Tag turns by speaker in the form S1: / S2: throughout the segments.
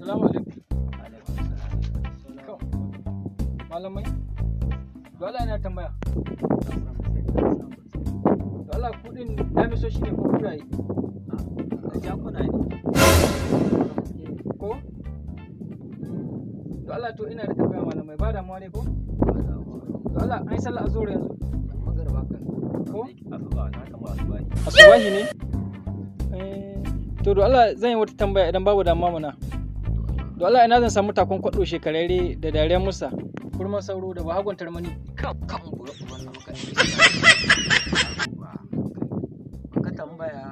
S1: Assalamu alaikum. Malamai, dole ina tambaya. Dole kudin damiso shi ne ko kuraye?
S2: Jakuna ne.
S1: Ko? Dole to ina da tambaya malamai ba damuwa ne ko? Dole an yi sallah azhar yanzu.
S2: Magarba kan.
S1: Ko?
S2: Asuba na kama asubahi.
S1: Asubahi ne? To dole zan yi wata tambaya idan babu damuwa mana. Dole ina zan samu takon kwado shekararre da dariyar musa. Kurman sauro da bahagon tarmani.
S2: Kan buru uban na maka. An ka tambaya.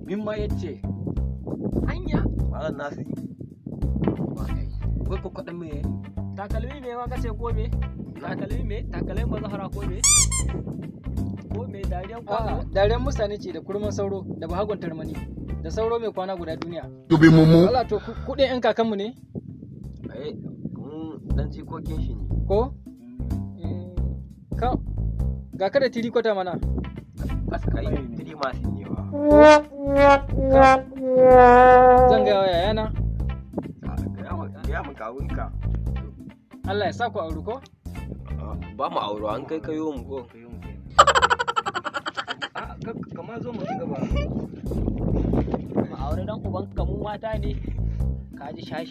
S2: Min ma yace hanya malan nasi. Wai ko kadan me? Takalmi me ma kace ko me? Takalmi ba zahara ko me? Ko me dariyan
S1: A'a,
S2: kwano?
S1: dariyar musa ne ce da kurman sauro da bahagon tarmani. Da sauro mai kwana guda duniya.
S3: Dubi mumu.
S1: Allah to kudin yan kakanmu ne?
S2: Dan jikokin shi ne.
S1: Ko? Ga kada tiri kwata mana.
S2: Askai tiri masu ne ba.
S1: Zan ga yayana.
S2: Ya mu kawunka.
S1: Allah ya sa ku auru ko?
S2: Ba mu auro an kai kayo mu ko. Kama zo mu ci gaba.
S4: Mu aure dan uban ka mu mata ne. Ka ji sha.